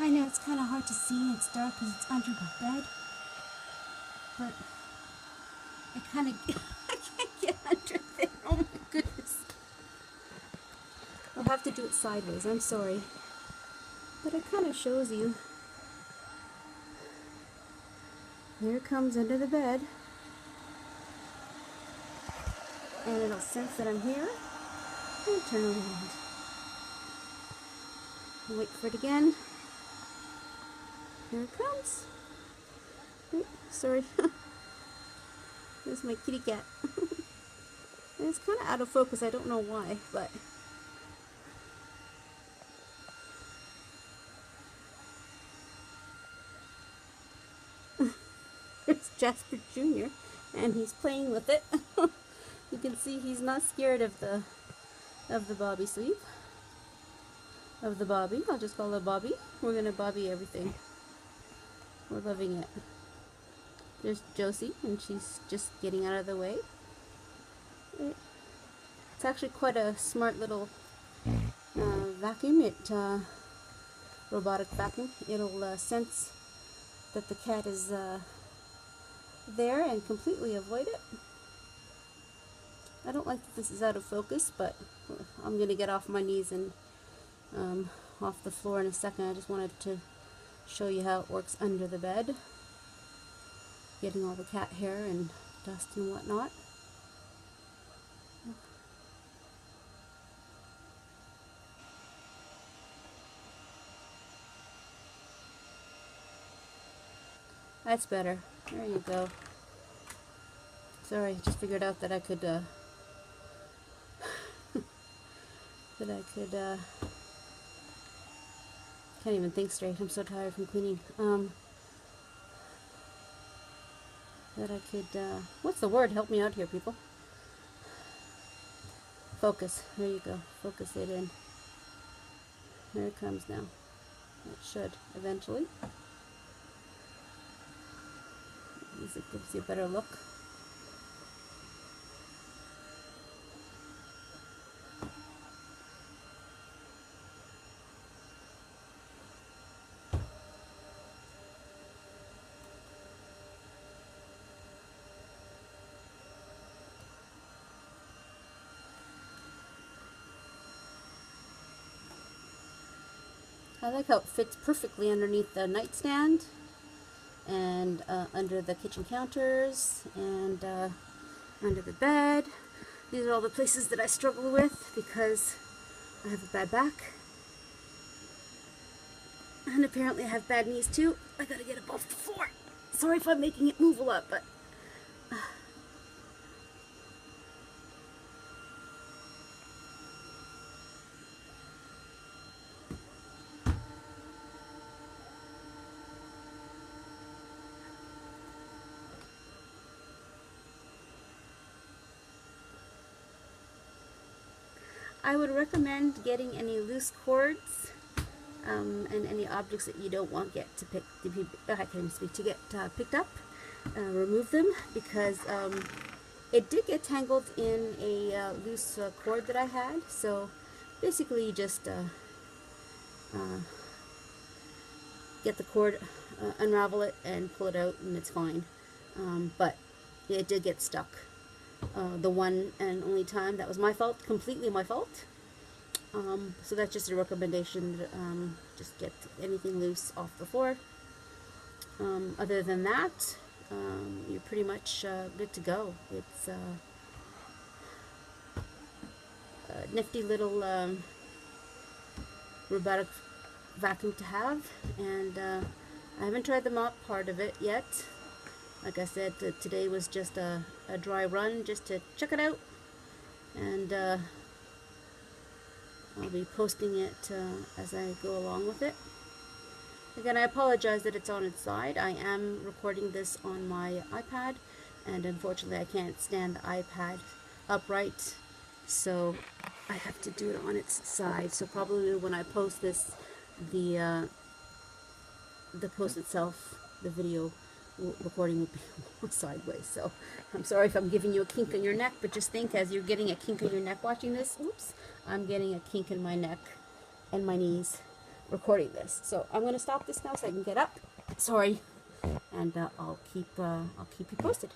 I know it's kind of hard to see, it's dark because it's under my bed, but I kind of, I can't get under there, oh my goodness. I'll have to do it sideways, I'm sorry. But it kind of shows you. There it comes under the bed. And it'll sense that I'm here and turn around. I'll wait for it again. Here it comes. Oops, sorry. There's my kitty cat. And it's kind of out of focus, I don't know why, but there's Jasper Jr. and he's playing with it. You can see he's not scared of the bObi sleeve. Of the bObi. I'll just call it bObi. We're gonna bObi everything. We're loving it. There's Josie, and she's just getting out of the way. It's actually quite a smart little vacuum. Robotic vacuum. It'll sense that the cat is there and completely avoid it. I don't like that this is out of focus, but I'm gonna get off my knees and off the floor in a second. I just wanted to show you how it works under the bed, getting all the cat hair and dust and whatnot. That's better. There you go. Sorry, I just figured out that I could can't even think straight. I'm so tired from cleaning. That I could, what's the word? Help me out here, people. Focus. There you go. Focus it in. There it comes now. It should, eventually. At least it gives you a better look. I like how it fits perfectly underneath the nightstand and under the kitchen counters and under the bed. These are all the places that I struggle with because I have a bad back. And apparently I have bad knees too. I gotta get up off the floor. Sorry if I'm making it move a lot, but I would recommend getting any loose cords and any objects that you don't want get to pick to be I can't even speak to get picked up. Remove them because it did get tangled in a loose cord that I had. So basically, you just get the cord, unravel it, and pull it out, and it's fine. But it did get stuck. The one and only time. That was my fault, completely my fault. So that's just a recommendation. Just get anything loose off the floor. Other than that, you're pretty much good to go. It's a nifty little robotic vacuum to have, and I haven't tried the mop part of it yet. Like I said, today was just a dry run just to check it out, and I'll be posting it as I go along with it. Again, I apologize that it's on its side. I am recording this on my iPad, and unfortunately I can't stand the iPad upright, so I have to do it on its side. So probably when I post this, the post itself, the video recording will be sideways. So I'm sorry if I'm giving you a kink in your neck, but just think, as you're getting a kink in your neck watching this, oops, I'm getting a kink in my neck and my knees recording this. So I'm going to stop this now so I can get up. Sorry. And I'll keep you posted.